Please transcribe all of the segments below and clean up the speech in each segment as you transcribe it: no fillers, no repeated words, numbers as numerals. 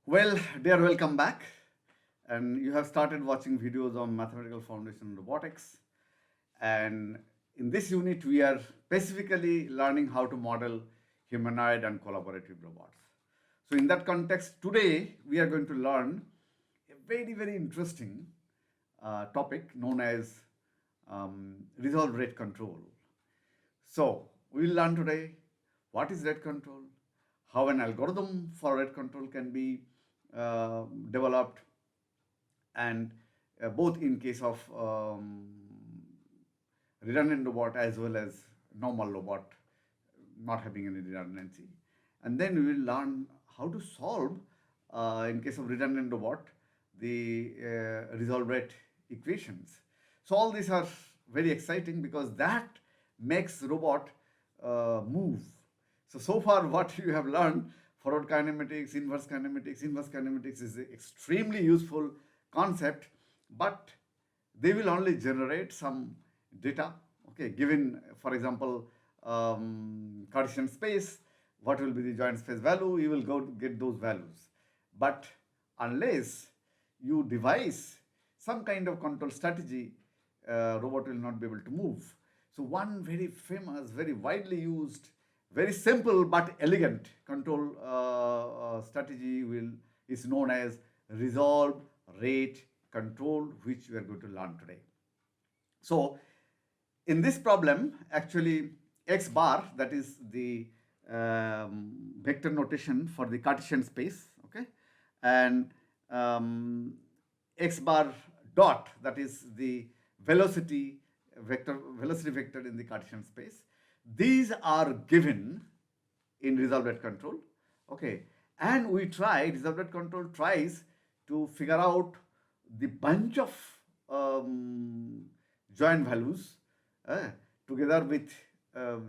Well, dear, welcome back. And you have started watching videos on mathematical foundation and robotics. And in this unit, we are specifically learning how to model humanoid and collaborative robots. So in that context, today we are going to learn a very interesting topic known as resolve rate control. So we will learn today what is rate control, how an algorithm for rate control can be developed, and both in case of redundant robot as well as normal robot not having any redundancy. And then we will learn how to solve, in case of redundant robot, the resolve rate equations. So all these are very exciting because that makes robot move. So far what you have learned, forward kinematics, inverse kinematics is an extremely useful concept, but they will only generate some data. Okay, given, for example, Cartesian space, what will be the joint space value, you will go to get those values. But unless you devise some kind of control strategy, robot will not be able to move. So one very famous, very widely used, very simple but elegant control strategy is known as resolve rate control, which we are going to learn today. So in this problem, actually x bar, that is the vector notation for the Cartesian space, okay, and x bar dot, that is the velocity vector in the Cartesian space. These are given in resolve rate control, okay, and resolve rate control tries to figure out the bunch of joint values together with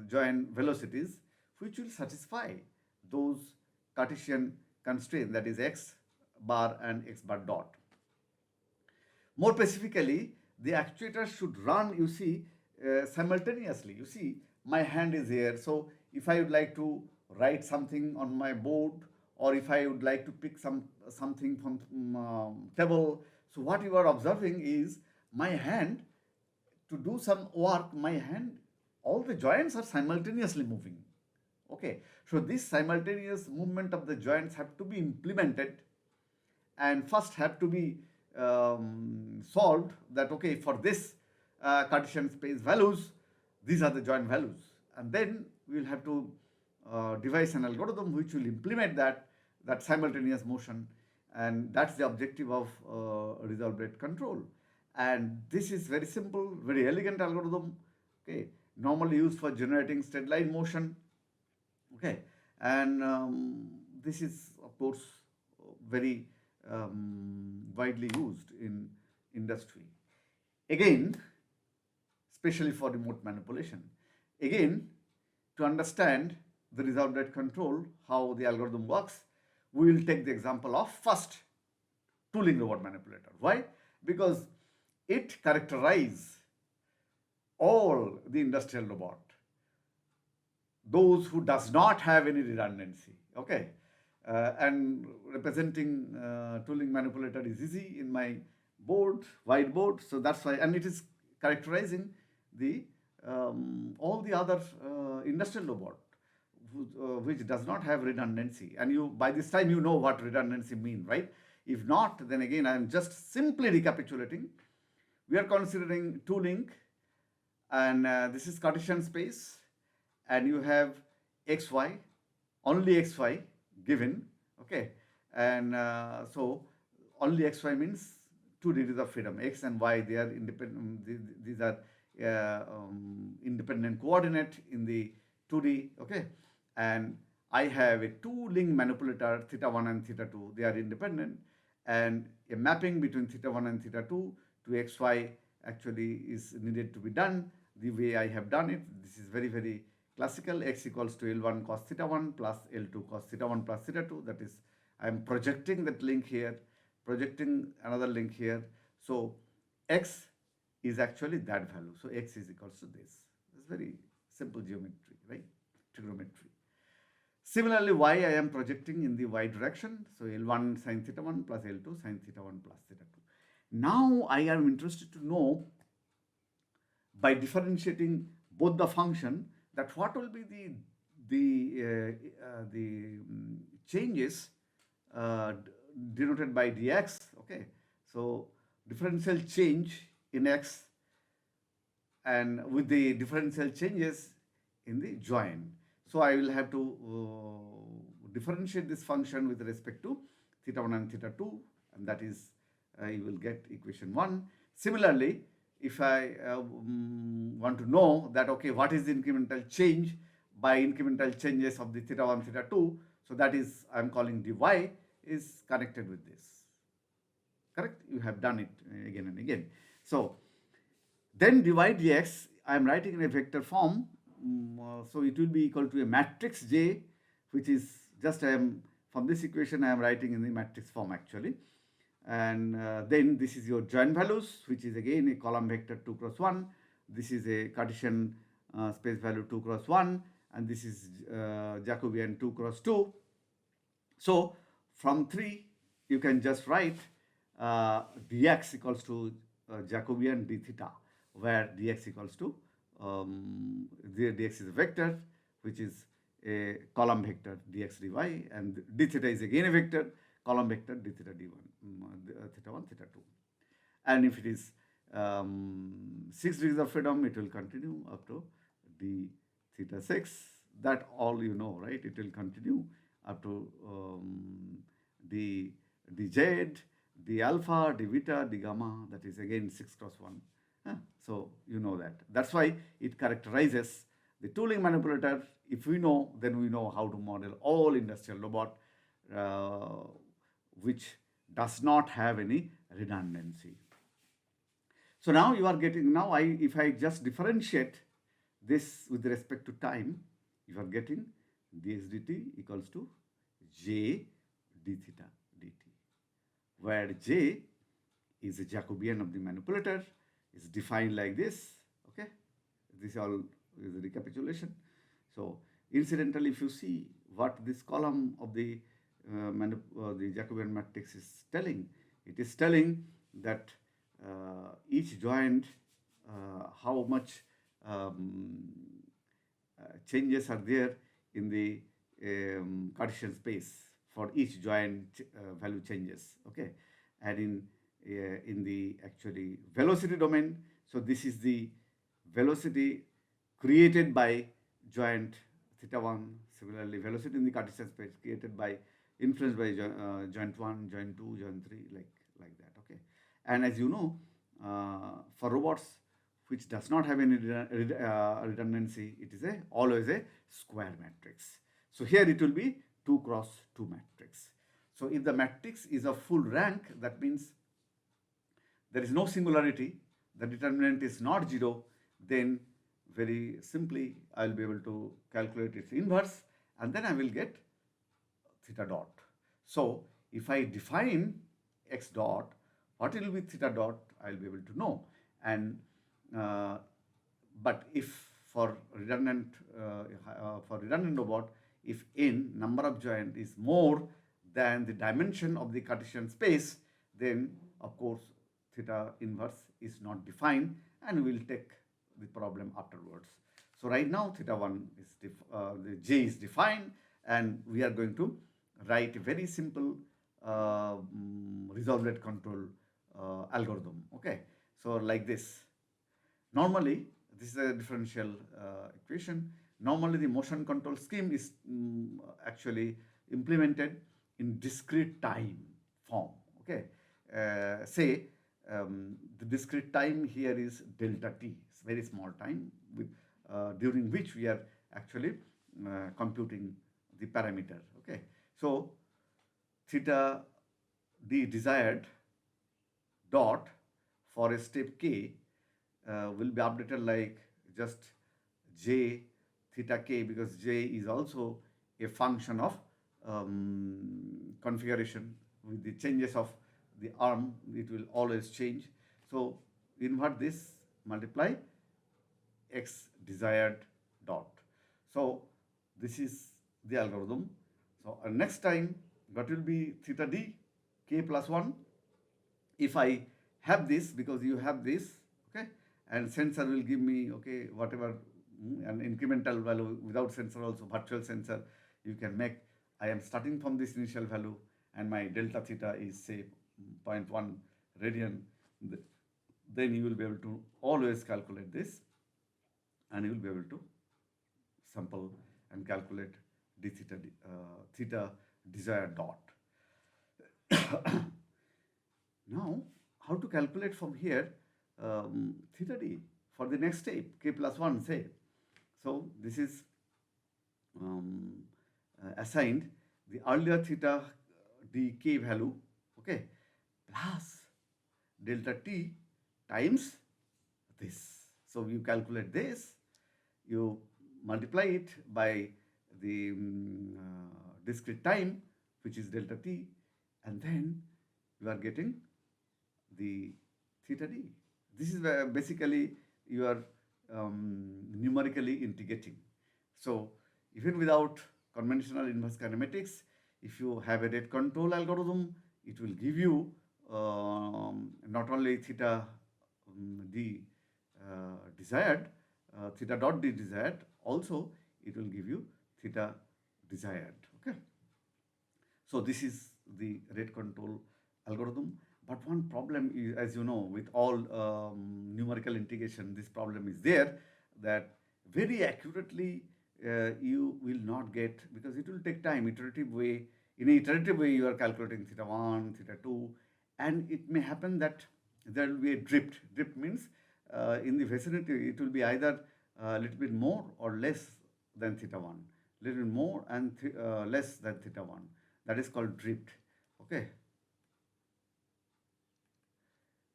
joint velocities, which will satisfy those Cartesian constraints, that is x bar and x bar dot. More specifically, the actuator should run, you see, simultaneously. You see, my hand is here. So if I would like to write something on my board, or if I would like to pick something from table, so what you are observing is my hand, to do some work, my hand, all the joints are simultaneously moving. Okay, so this simultaneous movement of the joints have to be implemented, and first have to be solved that, okay, for this Cartesian space values, these are the joint values, and then we will have to devise an algorithm which will implement that simultaneous motion, and that's the objective of resolve rate control. And this is very simple, very elegant algorithm, okay, normally used for generating straight line motion, okay, and this is of course very widely used in industry. Again, especially for remote manipulation. Again, to understand the resolve rate control, how the algorithm works, we will take the example of first tooling robot manipulator. Why? Because it characterizes all the industrial robot, those who does not have any redundancy, okay, and representing tooling manipulator is easy in my whiteboard, so that's why, and it is characterizing the all the other industrial robot which does not have redundancy, and you, by this time, you know what redundancy mean, right? If not, then again I am just simply recapitulating. We are considering tooling, and this is Cartesian space, and you have xy, only xy given, okay, and so only xy means 2 degrees of freedom. X and y, they are independent. These are independent coordinate in the 2D, okay, and I have a two-link manipulator, theta 1 and theta 2. They are independent, and a mapping between theta 1 and theta 2 to xy actually is needed to be done the way I have done it. This is very classical. X equals to L1 cos theta 1 plus L2 cos theta 1 plus theta 2. That is, I am projecting that link here, projecting another link here. So x is actually that value. So x is equals to this. It's very simple geometry, right? Trigonometry. Similarly, y I am projecting in the y direction. So L1 sin theta 1 plus L2 sin theta 1 plus theta 2. Now I am interested to know, by differentiating both the function, that what will be the changes denoted by dx. Okay, so differential change in x and with the differential changes in the join. So I will have to differentiate this function with respect to theta 1 and theta 2, and that is you will get equation 1. Similarly, if I want to know that, okay, what is the incremental change by incremental changes of the theta 1, theta 2, so that is I am calling dy is connected with this. Correct? You have done it again and again. So then dy dx, I am writing in a vector form. So it will be equal to a matrix J, which is just from this equation I am writing in the matrix form actually. And then this is your joint values, which is again a column vector 2 cross 1. This is a Cartesian space value 2 cross 1, and this is Jacobian 2 cross 2. So from 3 you can just write dx equals to Jacobian d theta, where dx equals to dx is a vector, which is a column vector dx dy, and d theta is again a vector, column vector d theta d1, theta 1, theta 2. And if it is 6 degrees of freedom, it will continue up to d theta 6. That all you know, right? It will continue up to dz, d alpha, d beta, d gamma, that is again 6 cross 1. So you know that. That's why it characterizes the tooling manipulator. If we know, then we know how to model all industrial robot which does not have any redundancy. So now you are getting, now if I just differentiate this with respect to time, you are getting dx dt equals to j d theta dt, where j is a Jacobian of the manipulator, is defined like this. Okay, this all is a recapitulation. So incidentally, if you see what this column of the Jacobian matrix is telling, it is telling that each joint, how much changes are there in the Cartesian space for each joint value changes. Okay, and in the actually velocity domain, so this is the velocity created by joint theta 1. Similarly, velocity in the Cartesian space created by, influenced by joint 1, joint 2, joint 3, like that. Okay, and as you know, for robots which does not have any redundancy, it is always a square matrix. So here it will be 2 cross 2 matrix. So if the matrix is of full rank, that means there is no singularity, the determinant is not 0, then very simply I will be able to calculate its inverse, and then I will get theta dot. So if I define x dot, what will be theta dot, I will be able to know. And but if for redundant robot, if n number of joint is more than the dimension of the Cartesian space, then of course theta inverse is not defined, and we will take the problem afterwards. So right now theta 1 is the j is defined, and we are going to write a very simple resolve rate control algorithm. Okay, so like this. Normally, this is a differential equation. Normally, the motion control scheme is actually implemented in discrete time form. Okay, say the discrete time here is delta t. It's very small time with during which we are actually computing the parameter. Okay, so theta d desired dot for a step k will be updated like just j theta k, because j is also a function of configuration. With the changes of the arm, it will always change. So invert this, multiply x desired dot. So this is the algorithm. So next time, what will be theta d, k plus 1. If I have this, because you have this, okay, and sensor will give me, okay, whatever, an incremental value without sensor also, virtual sensor, you can make. I am starting from this initial value and my delta theta is say 0.1 radian. Then you will be able to always calculate this and you will be able to sample and calculate d theta, theta desired dot. Now, how to calculate from here theta d for the next step, k plus 1 say. So, this is assigned the earlier theta d k value, okay, plus delta t times this. So, you calculate this, you multiply it by the discrete time, which is delta t, and then you are getting the theta d. This is where basically you are numerically integrating. So even without conventional inverse kinematics, if you have a rate control algorithm, it will give you not only theta d desired, theta dot d desired, also it will give you theta desired. Okay. So this is the rate control algorithm. But one problem is, as you know, with all numerical integration, this problem is there, that very accurately you will not get, because it will take time, iterative way. In an iterative way, you are calculating theta 1, theta 2, and it may happen that there will be a drift. Drift means in the vicinity, it will be either a little bit more or less than theta 1, little bit more and less than theta 1. That is called drift. Okay.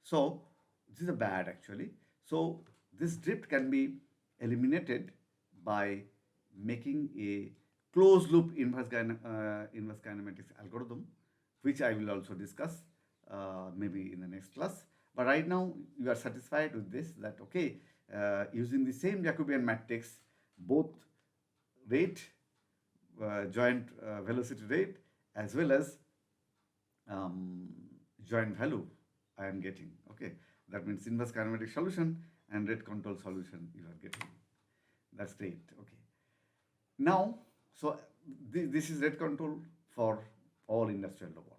So this is a bad actually. So this drift can be eliminated by making a closed loop inverse kinematics algorithm, which I will also discuss maybe in the next class. But right now you are satisfied with this, that okay, using the same Jacobian matrix, both rate, joint velocity rate, as well as joint value I am getting. Okay, that means inverse kinematic solution and rate control solution you are getting. That's great. Okay. Now, so this is rate control for all industrial robot.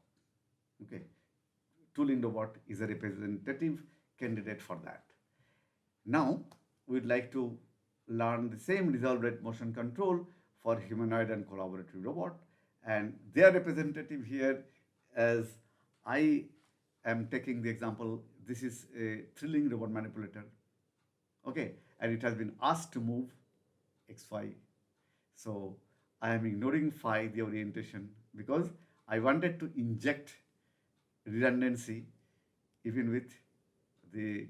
Okay, tooling robot is a representative candidate for that. Now, we'd like to learn the same resolved rate motion control for humanoid and collaborative robot, and their representative here, as I am taking the example, this is a thrilling robot manipulator, okay, and it has been asked to move xy. So I am ignoring phi, the orientation, because I wanted to inject redundancy even with the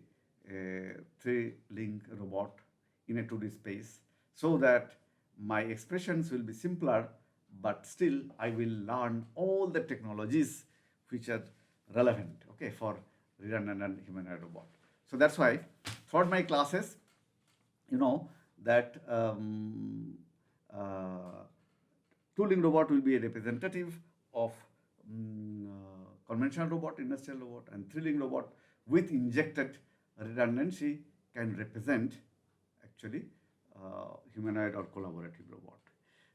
3-link robot in a 2D space, so that my expressions will be simpler, but still I will learn all the technologies which are relevant, okay, for redundant and humanoid robot. So that's why for my classes, you know that tooling robot will be a representative of conventional robot, industrial robot, and thrilling robot with injected redundancy can represent actually humanoid or collaborative robot.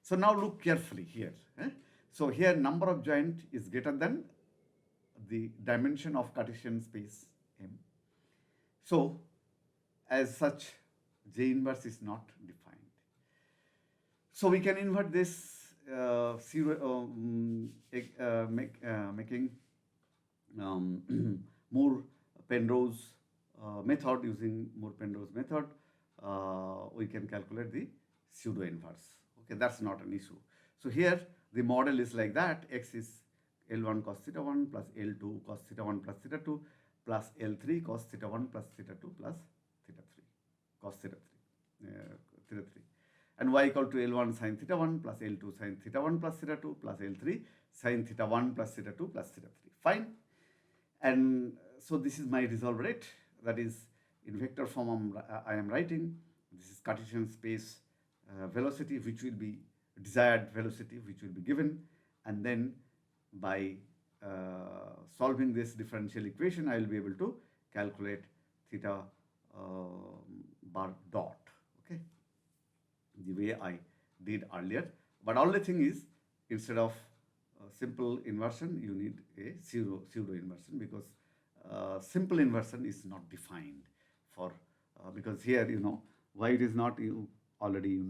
So now look carefully here. So here number of joint is greater than the dimension of Cartesian space M. So as such, J inverse is not defined. So we can invert this making Moore Penrose method. Using Moore Penrose method, we can calculate the pseudo inverse. Okay, that's not an issue. So here the model is like that. X is L1 cos theta 1 plus L2 cos theta 1 plus theta 2 plus L3 cos theta 1 plus theta 2 plus theta 3 cos theta 3 theta 3, and y equal to L1 sin theta 1 plus L2 sin theta 1 plus theta 2 plus L3 sin theta 1 plus theta 2 plus theta 3. Fine. And so this is my resolve rate, that is in vector form I am writing. This is Cartesian space velocity, which will be desired velocity which will be given, and then by solving this differential equation I will be able to calculate theta bar dot, okay, the way I did earlier. But only thing is, instead of simple inversion, you need a pseudo inversion, because simple inversion is not defined for because here why it is not, you already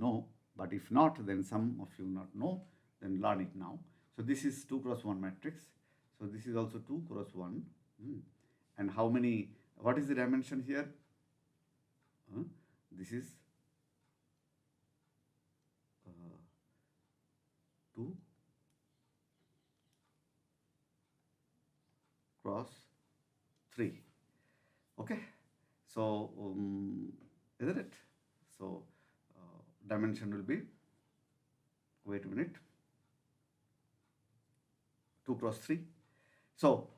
but if not, then some of you not know, then learn it now. So this is 2 cross 1 matrix. So this is also 2 cross 1. And how many, what is the dimension here? This is 2 cross 3. Okay, so isn't it? So dimension will be, wait a minute, 2 cross 3. So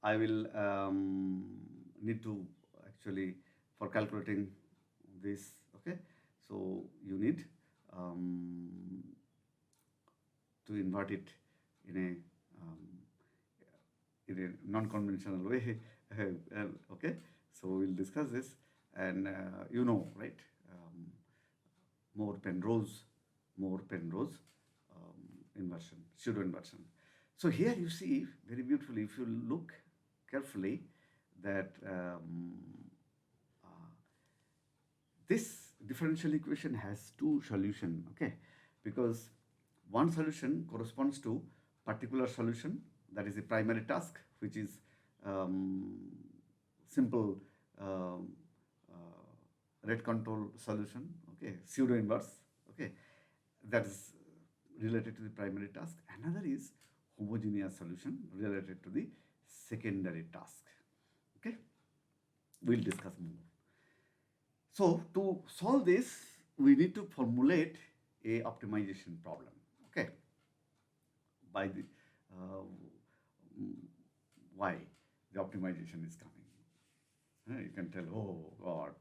I will need to actually, for calculating this, okay, so you need to invert it in a non-conventional way. Okay, so we'll discuss this, and right, more Penrose inversion, pseudo inversion. So here you see very beautifully, if you look carefully, that this differential equation has 2 solutions, okay, because one solution corresponds to particular solution, that is the primary task, which is simple rate control solution, okay, pseudo inverse, okay, that is related to the primary task. Another is homogeneous solution related to the secondary task, okay. We'll discuss more. So to solve this, we need to formulate a optimization problem, okay, by the why the optimization is coming. You can tell, oh God,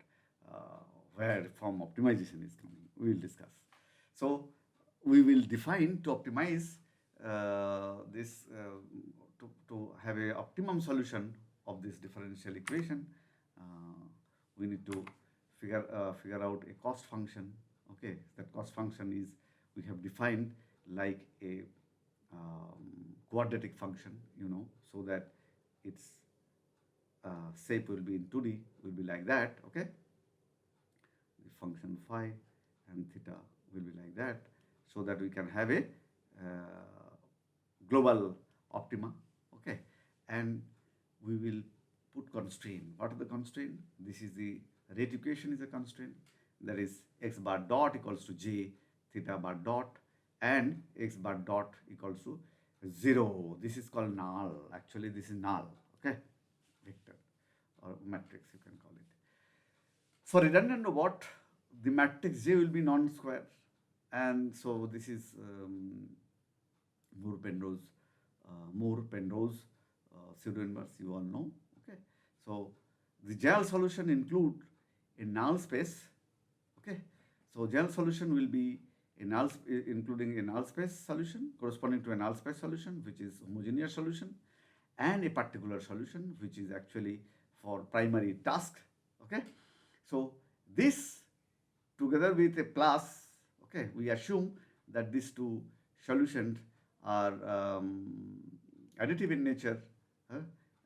where from optimization is coming. We will discuss. So we will define to optimize this to have a optimum solution of this differential equation. We need to figure out a cost function. Okay, that cost function is, we have defined like a quadratic function, so that its shape will be in 2D, will be like that, okay. The function phi and theta will be like that, so that we can have a global optima, okay. And we will put constraint. What are the constraint? This is the rate equation is a constraint. That is x bar dot equals to j theta bar dot, and x bar dot equals to 0. This is called null. Actually, this is null, okay, vector or matrix, you can call it. For redundant robot, the matrix J will be non-square, and so this is Moore-Penrose pseudo-inverse, you all know, okay. So the general solution include a null space, okay. So general solution will be a null, including a null space solution corresponding to a null space solution, which is homogeneous solution, and a particular solution, which is actually for primary task, okay. So this together with a plus, okay, we assume that these 2 solutions are additive in nature,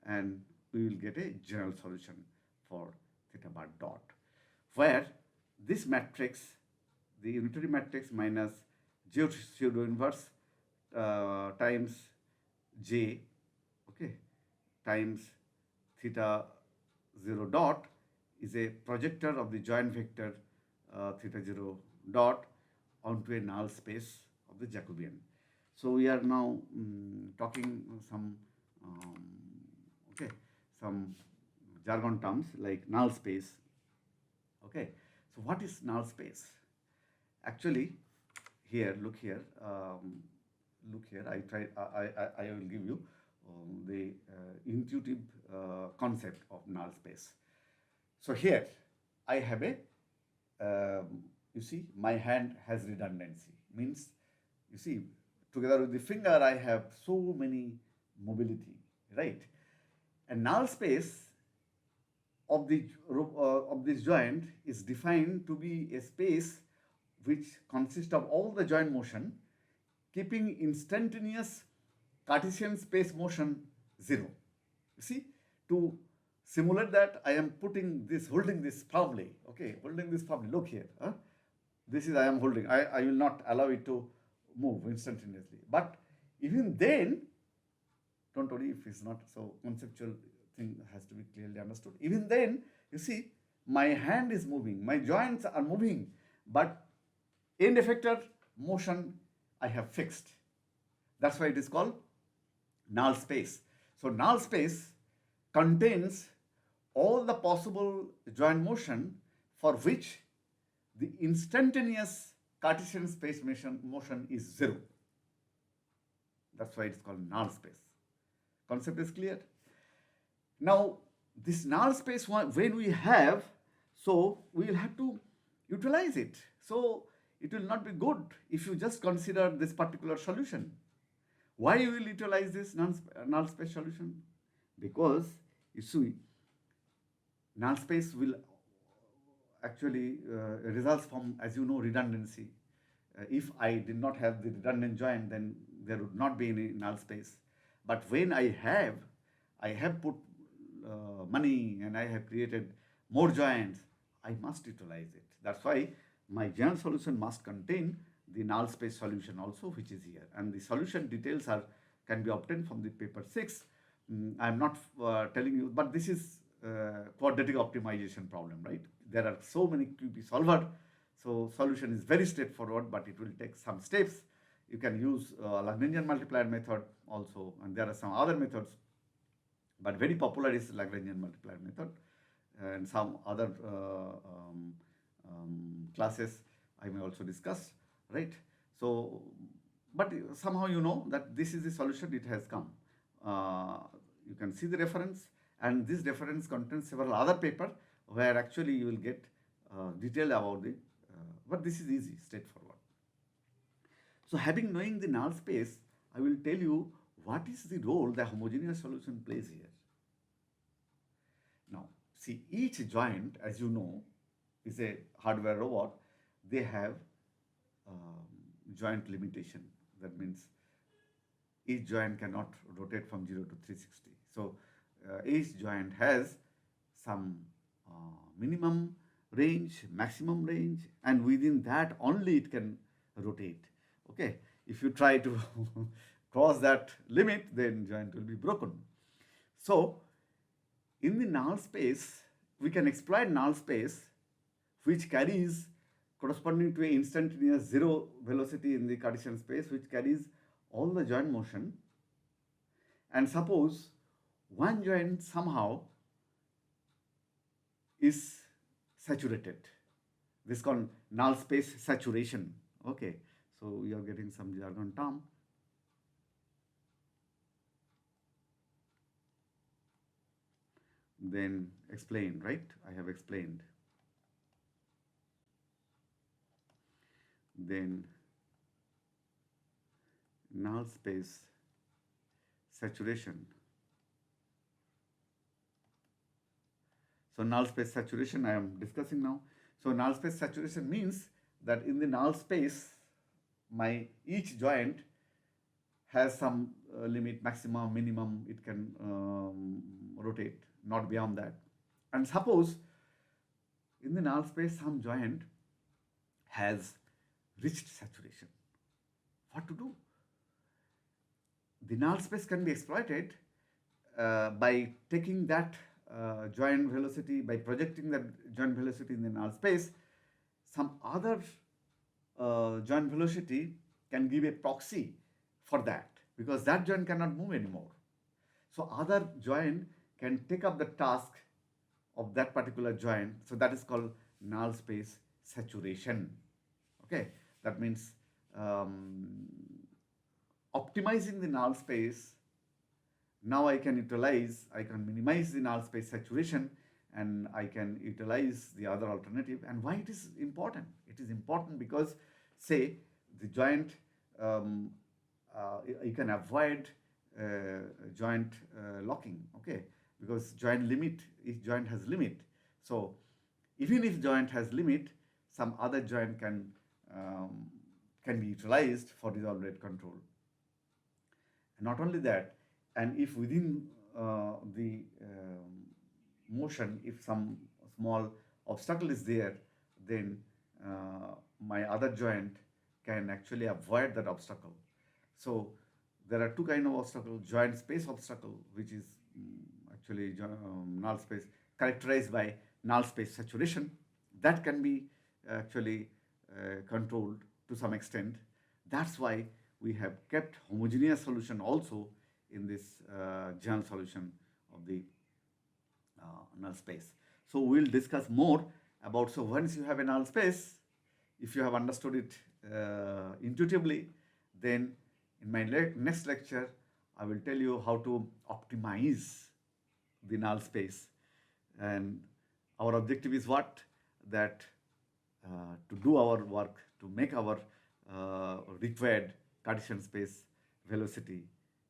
and we will get a general solution for theta bar dot, where this matrix, the unitary matrix minus j pseudo inverse times j, okay, times theta 0 dot is a projector of the joint vector theta 0 dot onto a null space of the Jacobian. So we are now talking some some jargon terms like null space, okay. So what is null space? Actually, here, look here, I will give you the intuitive concept of null space. So here I have a you see, my hand has redundancy. means, you see, together with the finger, I have so many mobility, right? And null space of the of this joint is defined to be a space which consists of all the joint motion, keeping instantaneous Cartesian space motion 0. You see, to simulate that, I am putting this, holding this firmly. Okay, holding this firmly. Look here. Huh? This is I am holding. I will not allow it to move instantaneously. But even then, don't worry if it's not so conceptual thing has to be clearly understood. Even then, you see, my hand is moving, my joints are moving, but end effector motion I have fixed. That's why it is called null space. So null space contains all the possible joint motion for which the instantaneous Cartesian space motion is 0. That's why it's called null space. Concept is clear? Now, this null space, when we have, so we will have to utilize it. So it will not be good if you just consider this particular solution. Why you will utilize this null space solution? Because you see, null space will actually results from, as you know, redundancy. If I did not have the redundant joint, then there would not be any null space. But when I have put money and I have created more joints, I must utilize it. That's why my general solution must contain the null space solution also, which is here. And the solution details can be obtained from the paper 6. I am not telling you, but this is quadratic optimization problem, right? There are so many QP solver, so solution is very straightforward, but it will take some steps. You can use Lagrangian multiplier method also, and there are some other methods, but very popular is Lagrangian multiplier method, and some other classes I may also discuss, right? So, but somehow you know that this is the solution, it has come. You can see the reference, and this reference contains several other paper where actually you will get detail about the, but this is easy, straightforward. So knowing the null space, I will tell you what is the role the homogeneous solution plays here. Now, see, each joint, as you know, is a hardware robot. They have joint limitation. That means each joint cannot rotate from 0 to 360. So each joint has some minimum range, maximum range, and within that only it can rotate. Okay, if you try to cross that limit, then joint will be broken. So in the null space, we can exploit null space, which carries corresponding to an instantaneous 0 velocity in the Cartesian space, which carries all the joint motion. And suppose one joint somehow is saturated. This is called null space saturation. Okay, so we are getting some jargon term. Then explain, right? I have explained. Then null space saturation. So null space saturation I am discussing now. So null space saturation means that in the null space, my each joint has some limit, maximum, minimum, it can rotate, not beyond that. And suppose in the null space some joint has reached saturation. What to do? The null space can be exploited by taking that joint velocity, by projecting that joint velocity in the null space. Some other joint velocity can give a proxy for that, because that joint cannot move anymore. So other joint can take up the task of that particular joint. So that is called null space saturation. Okay, that means optimizing the null space. Now I can minimize the null space saturation, and I can utilize the other alternative. And why it is important? It is important because, say, the joint, um, you can avoid joint locking, okay, because joint limit, each joint has limit. So even if joint has limit, some other joint um, can be utilized for resolved rate control. Not only that, and if within the motion, if some small obstacle is there, then my other joint can actually avoid that obstacle. So there are two kind of obstacle: joint space obstacle, which is actually null space, characterized by null space saturation. That can be actually controlled to some extent. That's why we have kept homogeneous solution also in this general solution of the null space. So we'll discuss more about, so once you have a null space, if you have understood it intuitively, then in my next lecture, I will tell you how to optimize the null space. And our objective is what? That to do our work, to make our required Cartesian space velocity,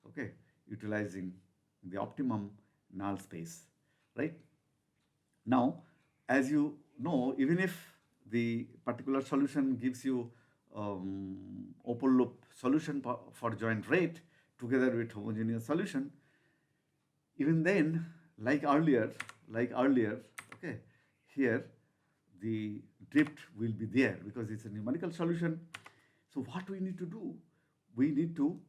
okay, utilizing the optimum null space, right? Now, as you know, even if the particular solution gives you open loop solution for joint rate together with homogeneous solution, even then, like earlier, okay, here the drift will be there because it's a numerical solution. So what we need to do? We need to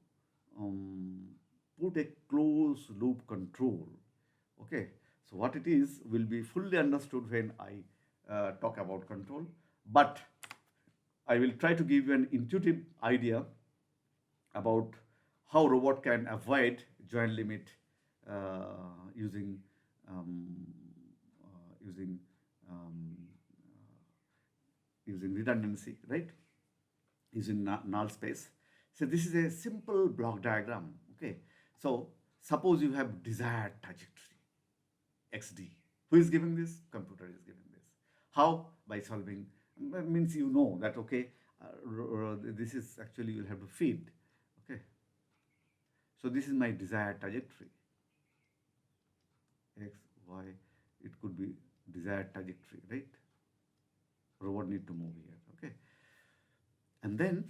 put a closed loop control. Okay, so what it is will be fully understood when I talk about control, but I will try to give you an intuitive idea about how robot can avoid joint limit using um, using um, using redundancy, right? Using null space. So this is a simple block diagram. Okay. So suppose you have desired trajectory xd. Who is giving this? Computer is giving this. How? By solving. Means you know that, okay, this is actually you'll have to feed. Okay. So this is my desired trajectory. X, Y, it could be desired trajectory, right? Robot need to move here. Okay. And then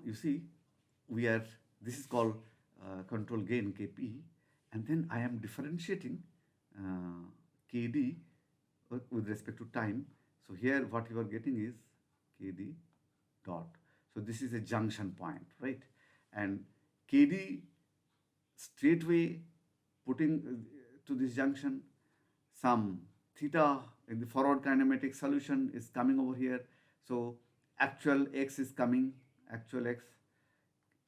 you see, this is called control gain Kp, and then I am differentiating Kd with respect to time. So here what you are getting is Kd dot. So this is a junction point, right? And Kd straightway putting to this junction, some theta in the forward kinematic solution is coming over here. So actual x is coming, actual x,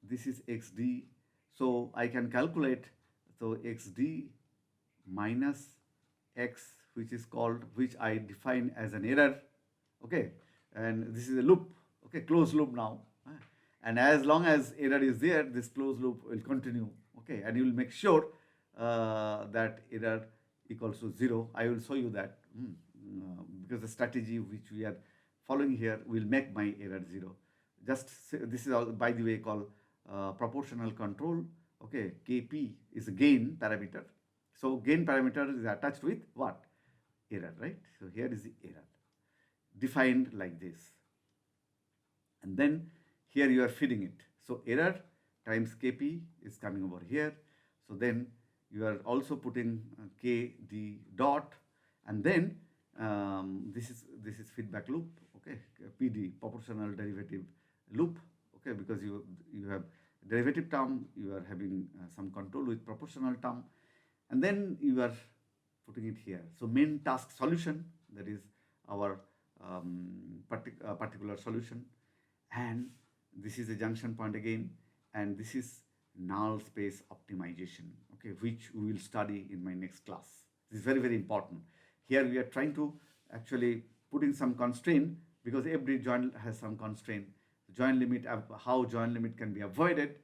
this is xd. So I can calculate, so xd minus x, which is called, which I define as an error, okay, and this is a loop, okay, closed loop now, and as long as error is there, this closed loop will continue, okay, and you will make sure that error equals to 0. I will show you that because the strategy which we are following here will make my error 0. Just say, this is all, by the way, called proportional control. Okay, Kp is a gain parameter. So gain parameter is attached with what? Error, right? So here is the error defined like this. And then here you are feeding it. So error times Kp is coming over here. So then you are also putting Kd dot, and then this is feedback loop, okay, PD, proportional derivative loop, okay, because you have derivative term, you are having some control with proportional term, and then you are putting it here. So main task solution, that is our particular solution, and this is a junction point again, and this is null space optimization, okay, which we will study in my next class. This is very, very important. Here we are trying to actually put in some constraint, because every joint has some constraint. Joint limit, how joint limit can be avoided,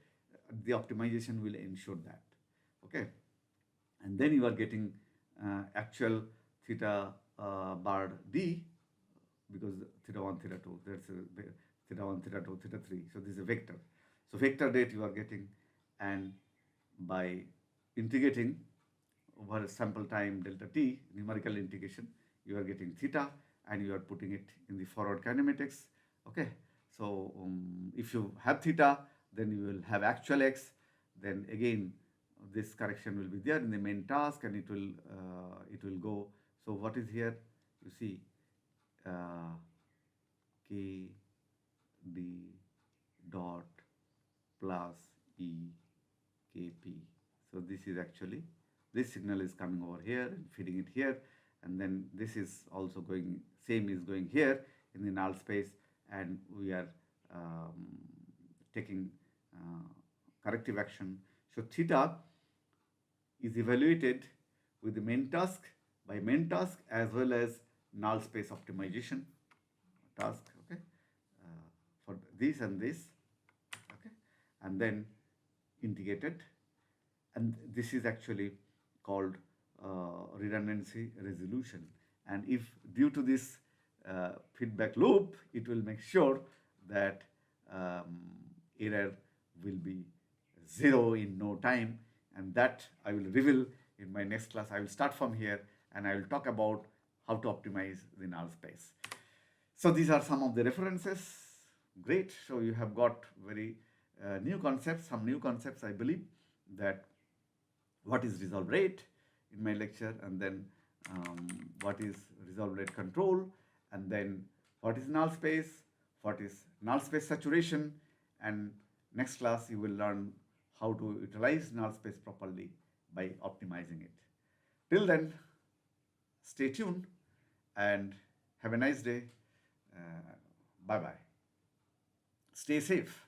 the optimization will ensure that, okay. And then you are getting actual theta bar d, because theta 1, theta 2, that's theta 1, theta 2, theta 3. So this is a vector. So vector date you are getting, and by integrating over sample time delta t, numerical integration, you are getting theta, and you are putting it in the forward kinematics. Okay, so if you have theta, then you will have actual x. Then again, this correction will be there in the main task, and it will go. So what is here? You see, k d dot plus e kp. So this is actually, this signal is coming over here and feeding it here, and then this is also going, same is going here in the null space, and we are taking corrective action. So theta is evaluated with the main task, by main task, as well as null space optimization task, okay, for this and this, okay, and then integrated, and this is actually called redundancy resolution. And if due to this feedback loop, it will make sure that error will be zero in no time, and that I will reveal in my next class. I will start from here, and I will talk about how to optimize the null space. So these are some of the references. Great. So you have got very new concepts, some new concepts, I believe, that what is resolve rate in my lecture, and then what is resolve rate control, and then what is null space, what is null space saturation, and next class you will learn how to utilize null space properly by optimizing it. Till then, stay tuned and have a nice day. Bye bye. Stay safe.